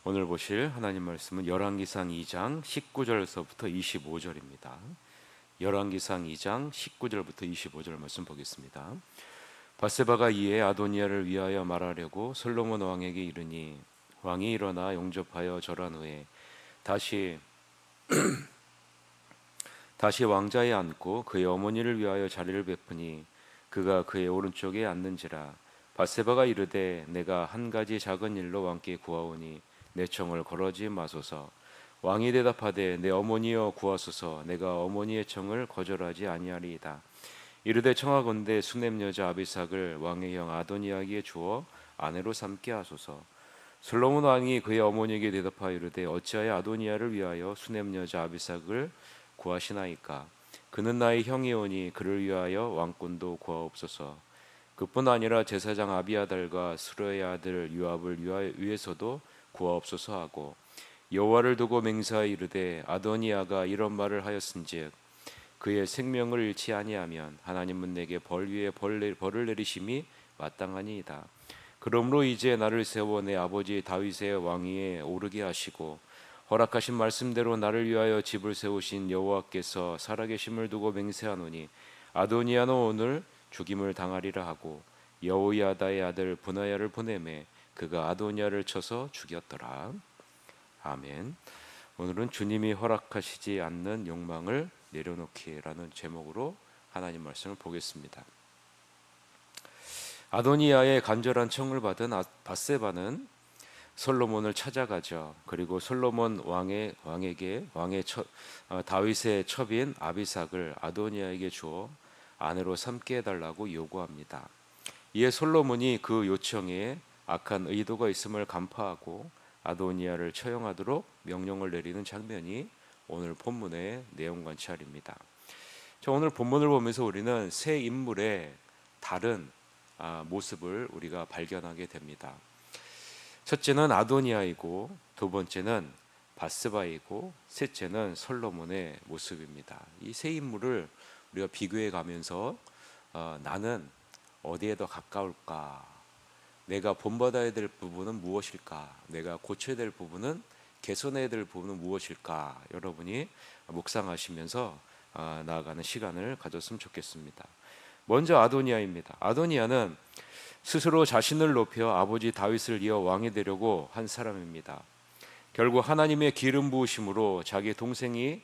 오늘 보실 하나님 말씀은 열왕기상 2장 19절서부터 25절입니다. 열왕기상 2장 19절부터 25절 말씀 보겠습니다. 밧세바가 이에 아도니아를 위하여 말하려고 솔로몬 왕에게 이르니 왕이 일어나 용접하여 절한 후에 다시 왕자에 앉고 그의 어머니를 위하여 자리를 베푸니 그가 그의 오른쪽에 앉는지라. 밧세바가 이르되 내가 한 가지 작은 일로 왕께 구하오니 내 청을 거르지 마소서. 왕이 대답하되 내 어머니여 구하소서. 내가 어머니의 청을 거절하지 아니하리이다. 이르되 청하건대 수넴 여자 아비삭을 왕의 형 아도니아에게 주어 아내로 삼게 하소서. 솔로몬 왕이 그의 어머니에게 대답하여 이르되 어찌하여 아도니아를 위하여 수넴 여자 아비삭을 구하시나이까. 그는 나의 형이오니 그를 위하여 왕권도 구하옵소서. 그뿐 아니라 제사장 아비아달과 스루의 아들 요압을 위해서도 구하옵소서 하고 여호와를 두고 맹세하여 이르되 아도니아가 이런 말을 하였은즉 그의 생명을 잃지 아니하면 하나님은 내게 벌 위에 벌을 내리심이 마땅하니이다. 그러므로 이제 나를 세워 내 아버지 다윗의 왕위에 오르게 하시고 허락하신 말씀대로 나를 위하여 집을 세우신 여호와께서 살아계심을 두고 맹세하노니 아도니아는 오늘 죽임을 당하리라 하고 여호야다의 아들 브나야를 보내매 그가 아도니아를 쳐서 죽였더라. 아멘. 오늘은 주님이 허락하시지 않는 욕망을 내려놓기라는 제목으로 하나님 말씀을 보겠습니다. 아도니아의 간절한 청을 받은 밧세바는 솔로몬을 찾아가죠. 그리고 솔로몬 왕에게 다윗의 첩인 아비삭을 아도니아에게 주어 아내로 삼게 해달라고 요구합니다. 이에 솔로몬이 그 요청에 악한 의도가 있음을 간파하고 아도니아를 처형하도록 명령을 내리는 장면이 오늘 본문의 내용 관찰입니다. 오늘 본문을 보면서 우리는 세 인물의 다른 모습을 우리가 발견하게 됩니다. 첫째는 아도니아이고 두 번째는 밧세바이고 셋째는 솔로몬의 모습입니다. 이 세 인물을 우리가 비교해 가면서 나는 어디에 더 가까울까? 내가 본받아야 될 부분은 무엇일까? 내가 고쳐야 될 부분은 개선해야 될 부분은 무엇일까? 여러분이 묵상하시면서 나아가는 시간을 가졌으면 좋겠습니다. 먼저 아도니아입니다. 아도니아는 스스로 자신을 높여 아버지 다윗을 이어 왕이 되려고 한 사람입니다. 결국 하나님의 기름 부으심으로 자기 동생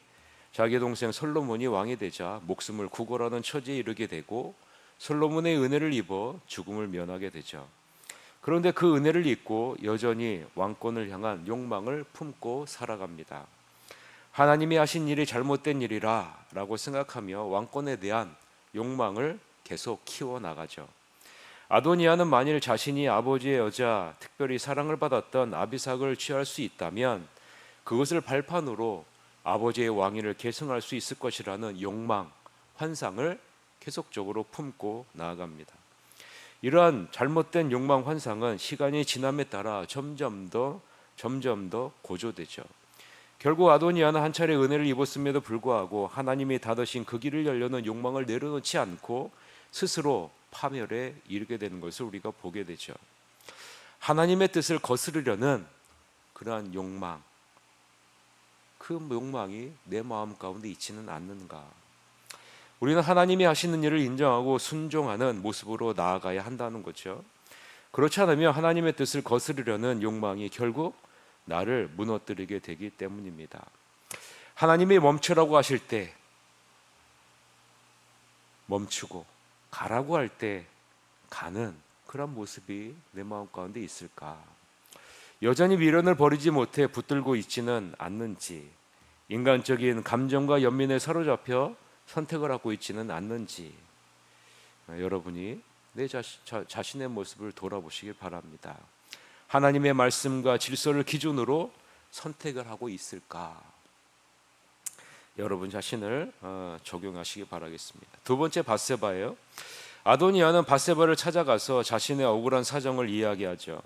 솔로몬이 왕이 되자 목숨을 구걸하는 처지에 이르게 되고 솔로몬의 은혜를 입어 죽음을 면하게 되죠. 그런데 그 은혜를 잊고 여전히 왕권을 향한 욕망을 품고 살아갑니다. 하나님이 하신 일이 잘못된 일이라 라고 생각하며 왕권에 대한 욕망을 계속 키워나가죠. 아도니아는 만일 자신이 아버지의 여자, 특별히 사랑을 받았던 아비삭을 취할 수 있다면 그것을 발판으로 아버지의 왕위를 계승할 수 있을 것이라는 욕망, 환상을 계속적으로 품고 나아갑니다. 이러한 잘못된 욕망 환상은 시간이 지남에 따라 점점 더 고조되죠. 결국 아도니아는 한 차례 은혜를 입었음에도 불구하고 하나님이 닫으신 그 길을 열려는 욕망을 내려놓지 않고 스스로 파멸에 이르게 되는 것을 우리가 보게 되죠. 하나님의 뜻을 거스르려는 그러한 욕망, 그 욕망이 내 마음 가운데 있지는 않는가? 우리는 하나님이 하시는 일을 인정하고 순종하는 모습으로 나아가야 한다는 거죠. 그렇지 않으면 하나님의 뜻을 거스르려는 욕망이 결국 나를 무너뜨리게 되기 때문입니다. 하나님이 멈추라고 하실 때 멈추고 가라고 할 때 가는 그런 모습이 내 마음 가운데 있을까? 여전히 미련을 버리지 못해 붙들고 있지는 않는지, 인간적인 감정과 연민에 사로잡혀 선택을 하고 있지는 않는지, 여러분이 내 자신의 모습을 돌아보시길 바랍니다. 하나님의 말씀과 질서를 기준으로 선택을 하고 있을까? 여러분 자신을 적용하시기 바라겠습니다. 두 번째 밧세바예요. 아도니아는 밧세바를 찾아가서 자신의 억울한 사정을 이야기하죠.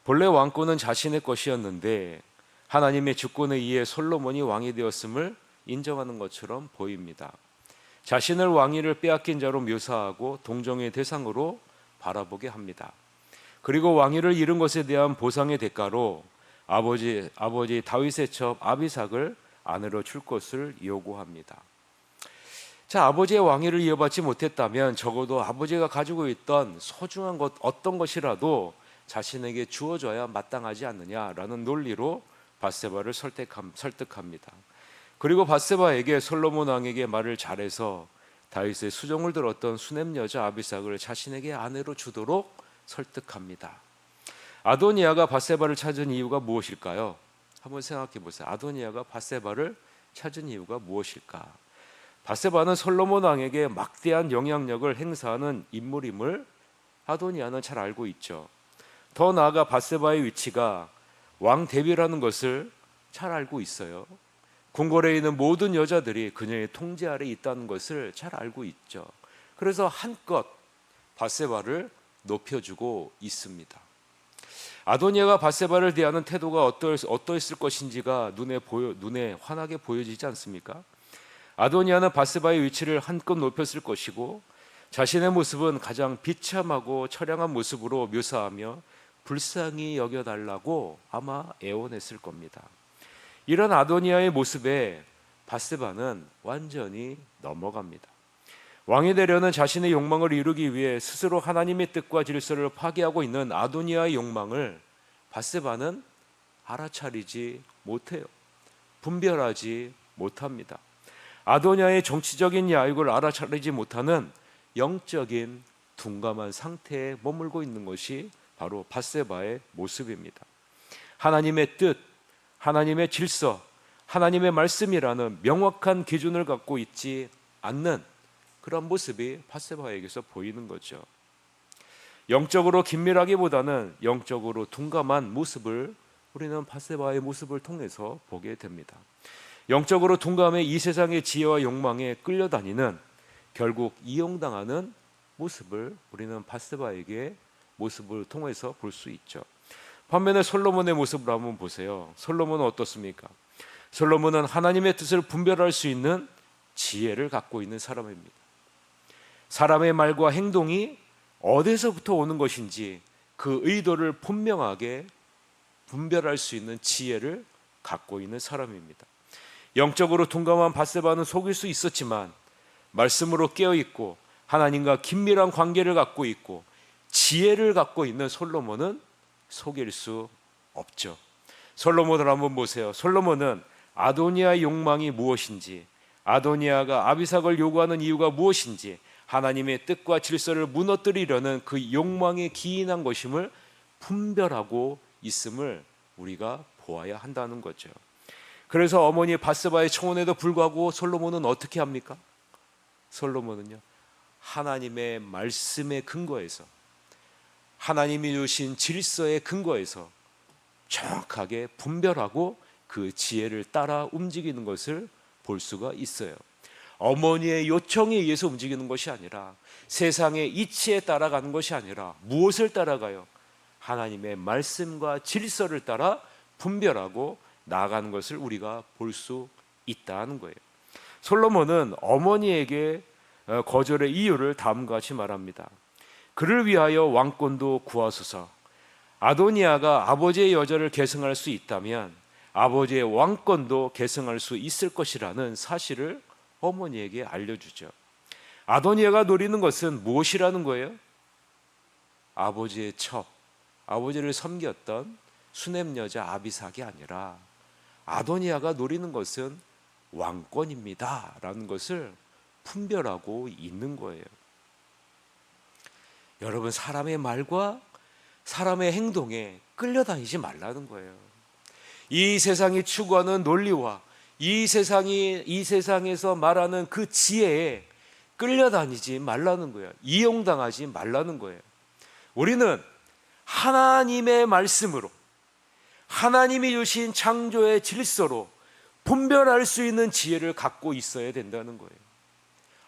본래 왕권은 자신의 것이었는데 하나님의 주권에 의해 솔로몬이 왕이 되었음을 인정하는 것처럼 보입니다. 자신을 왕위를 빼앗긴 자로 묘사하고 동정의 대상으로 바라보게 합니다. 그리고 왕위를 잃은 것에 대한 보상의 대가로 아버지 다윗의 첩 아비삭을 아내로 줄 것을 요구합니다. 자, 아버지의 왕위를 이어받지 못했다면 적어도 아버지가 가지고 있던 소중한 것 어떤 것이라도 자신에게 주어져야 마땅하지 않느냐라는 논리로 밧세바를 설득합니다. 그리고 밧세바에게 솔로몬 왕에게 말을 잘해서 다윗의 수종을 들었던 수냄 여자 아비삭을 자신에게 아내로 주도록 설득합니다. 아도니아가 밧세바를 찾은 이유가 무엇일까요? 한번 생각해 보세요. 아도니아가 밧세바를 찾은 이유가 무엇일까? 밧세바는 솔로몬 왕에게 막대한 영향력을 행사하는 인물임을 아도니아는 잘 알고 있죠. 더 나아가 밧세바의 위치가 왕 대비라는 것을 잘 알고 있어요. 궁궐에 있는 모든 여자들이 그녀의 통제 아래 있다는 것을 잘 알고 있죠. 그래서 한껏 밧세바를 높여주고 있습니다. 아도니아가 밧세바를 대하는 태도가 어떠했을 것인지가 눈에 환하게 보여지지 않습니까? 아도니아는 밧세바의 위치를 한껏 높였을 것이고 자신의 모습은 가장 비참하고 처량한 모습으로 묘사하며 불쌍히 여겨달라고 아마 애원했을 겁니다. 이런 아도니아의 모습에 밧세바는 완전히 넘어갑니다. 왕이 되려는 자신의 욕망을 이루기 위해 스스로 하나님의 뜻과 질서를 파괴하고 있는 아도니아의 욕망을 밧세바는 알아차리지 못해요. 분별하지 못합니다. 아도니아의 정치적인 야욕을 알아차리지 못하는 영적인 둔감한 상태에 머물고 있는 것이 바로 밧세바의 모습입니다. 하나님의 뜻, 하나님의 질서, 하나님의 말씀이라는 명확한 기준을 갖고 있지 않는 그런 모습이 밧세바에게서 보이는 거죠. 영적으로 긴밀하기보다는 영적으로 둔감한 모습을 우리는 밧세바의 모습을 통해서 보게 됩니다. 영적으로 둔감해 이 세상의 지혜와 욕망에 끌려다니는, 결국 이용당하는 모습을 우리는 밧세바에게 모습을 통해서 볼 수 있죠. 반면에 솔로몬의 모습을 한번 보세요. 솔로몬은 어떻습니까? 솔로몬은 하나님의 뜻을 분별할 수 있는 지혜를 갖고 있는 사람입니다. 사람의 말과 행동이 어디서부터 오는 것인지 그 의도를 분명하게 분별할 수 있는 지혜를 갖고 있는 사람입니다. 영적으로 둔감한 밧세바는 속일 수 있었지만 말씀으로 깨어있고 하나님과 긴밀한 관계를 갖고 있고 지혜를 갖고 있는 솔로몬은 속일 수 없죠. 솔로몬을 한번 보세요. 솔로몬은 아도니아의 욕망이 무엇인지, 아도니아가 아비삭을 요구하는 이유가 무엇인지, 하나님의 뜻과 질서를 무너뜨리려는 그 욕망에 기인한 것임을 분별하고 있음을 우리가 보아야 한다는 거죠. 그래서 어머니 밧세바의 청혼에도 불구하고 솔로몬은 어떻게 합니까? 솔로몬은요, 하나님의 말씀에 근거해서, 하나님이 주신 질서에 근거해서 정확하게 분별하고 그 지혜를 따라 움직이는 것을 볼 수가 있어요. 어머니의 요청에 의해서 움직이는 것이 아니라, 세상의 이치에 따라가는 것이 아니라 무엇을 따라가요? 하나님의 말씀과 질서를 따라 분별하고 나아가는 것을 우리가 볼 수 있다는 거예요. 솔로몬은 어머니에게 거절의 이유를 다음과 같이 말합니다. 그를 위하여 왕권도 구하소서. 아도니아가 아버지의 여자를 계승할 수 있다면 아버지의 왕권도 계승할 수 있을 것이라는 사실을 어머니에게 알려주죠. 아도니아가 노리는 것은 무엇이라는 거예요? 아버지의 첩, 아버지를 섬겼던 수냄 여자 아비삭이 아니라 아도니아가 노리는 것은 왕권입니다 라는 것을 분별하고 있는 거예요. 여러분, 사람의 말과 사람의 행동에 끌려다니지 말라는 거예요. 이 세상이 추구하는 논리와 이 세상에서 말하는 그 지혜에 끌려다니지 말라는 거예요. 이용당하지 말라는 거예요. 우리는 하나님의 말씀으로, 하나님이 주신 창조의 질서로 분별할 수 있는 지혜를 갖고 있어야 된다는 거예요.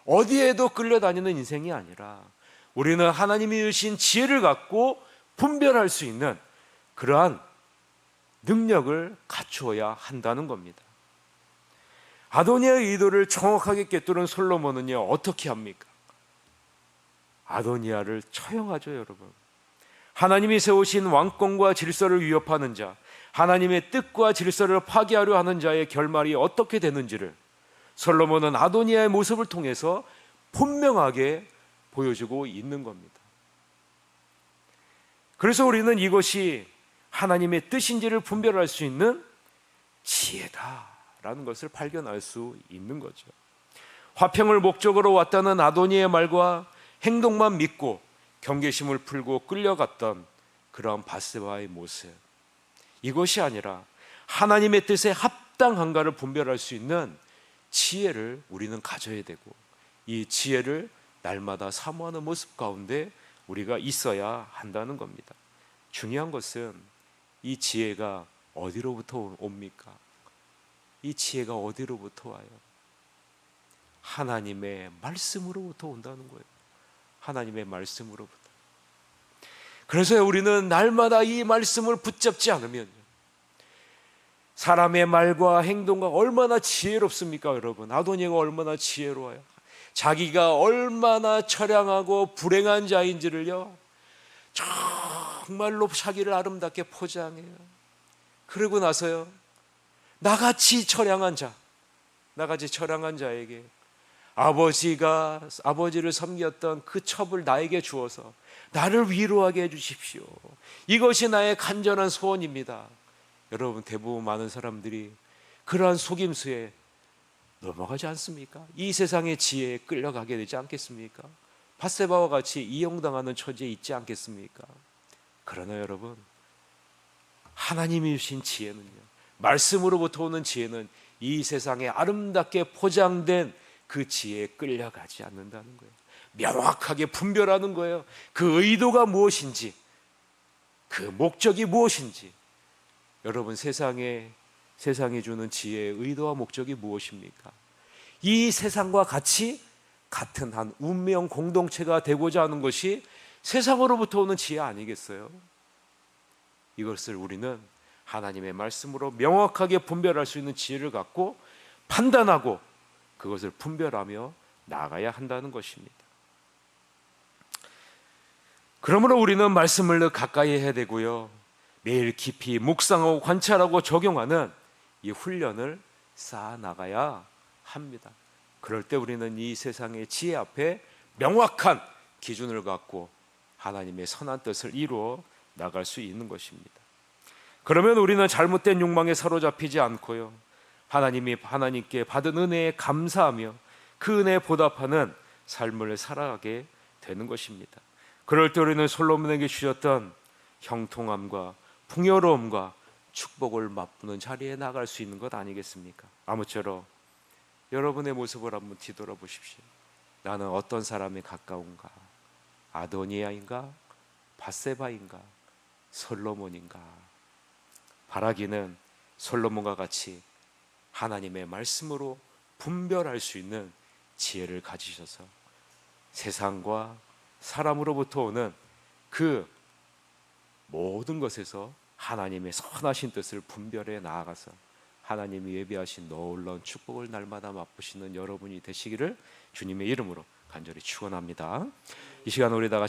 어디에도 끌려다니는 인생이 아니라 우리는 하나님이 주신 지혜를 갖고 분별할 수 있는 그러한 능력을 갖추어야 한다는 겁니다. 아도니아의 의도를 정확하게 꿰뚫은 솔로몬은요, 어떻게 합니까? 아도니아를 처형하죠, 여러분. 하나님이 세우신 왕권과 질서를 위협하는 자, 하나님의 뜻과 질서를 파괴하려 하는 자의 결말이 어떻게 되는지를 솔로몬은 아도니아의 모습을 통해서 분명하게 보여주고 있는 겁니다. 그래서 우리는 이것이 하나님의 뜻인지를 분별할 수 있는 지혜다라는 것을 발견할 수 있는 거죠. 화평을 목적으로 왔다는 아도니아의 말과 행동만 믿고 경계심을 풀고 끌려갔던 그런 바세바의 모습, 이것이 아니라 하나님의 뜻에 합당한가를 분별할 수 있는 지혜를 우리는 가져야 되고, 이 지혜를 날마다 사모하는 모습 가운데 우리가 있어야 한다는 겁니다. 중요한 것은 이 지혜가 어디로부터 옵니까? 이 지혜가 어디로부터 와요? 하나님의 말씀으로부터 온다는 거예요. 하나님의 말씀으로부터. 그래서 우리는 날마다 이 말씀을 붙잡지 않으면 사람의 말과 행동과 얼마나 지혜롭습니까, 여러분? 아도니아가 얼마나 지혜로워요. 자기가 얼마나 처량하고 불행한 자인지를요, 정말로 자기를 아름답게 포장해요. 그러고 나서요, 나같이 처량한 자에게 아버지를 섬겼던 그 첩을 나에게 주어서 나를 위로하게 해주십시오. 이것이 나의 간절한 소원입니다. 여러분, 대부분 많은 사람들이 그러한 속임수에 넘어가지 않습니까? 이 세상의 지혜에 끌려가게 되지 않겠습니까? 바세바와 같이 이용당하는 처지에 있지 않겠습니까? 그러나 여러분, 하나님이 주신 지혜는요, 말씀으로부터 오는 지혜는 이 세상에 아름답게 포장된 그 지혜에 끌려가지 않는다는 거예요. 명확하게 분별하는 거예요. 그 의도가 무엇인지, 그 목적이 무엇인지. 여러분, 세상이 주는 지혜의 의도와 목적이 무엇입니까? 이 세상과 같은 한 운명 공동체가 되고자 하는 것이 세상으로부터 오는 지혜 아니겠어요? 이것을 우리는 하나님의 말씀으로 명확하게 분별할 수 있는 지혜를 갖고 판단하고 그것을 분별하며 나아가야 한다는 것입니다. 그러므로 우리는 말씀을 더 가까이 해야 되고요, 매일 깊이 묵상하고 관찰하고 적용하는 이 훈련을 쌓아 나가야 합니다. 그럴 때 우리는 이 세상의 지혜 앞에 명확한 기준을 갖고 하나님의 선한 뜻을 이루어 나갈 수 있는 것입니다. 그러면 우리는 잘못된 욕망에 사로잡히지 않고요, 하나님께 받은 은혜에 감사하며 그 은혜에 보답하는 삶을 살아가게 되는 것입니다. 그럴 때 우리는 솔로몬에게 주셨던 형통함과 풍요로움과 축복을 맛보는 자리에 나갈 수 있는 것 아니겠습니까? 아무쪼록 여러분의 모습을 한번 뒤돌아보십시오. 나는 어떤 사람에 가까운가? 아도니아인가? 바세바인가? 솔로몬인가? 바라기는 솔로몬과 같이 하나님의 말씀으로 분별할 수 있는 지혜를 가지셔서 세상과 사람으로부터 오는 그 모든 것에서 하나님의 선하신 뜻을 분별해 나아가서 하나님이 예비하신 놀라운 축복을 날마다 맛보시는 여러분이 되시기를 주님의 이름으로 간절히 축원합니다. 이 시간 우리다가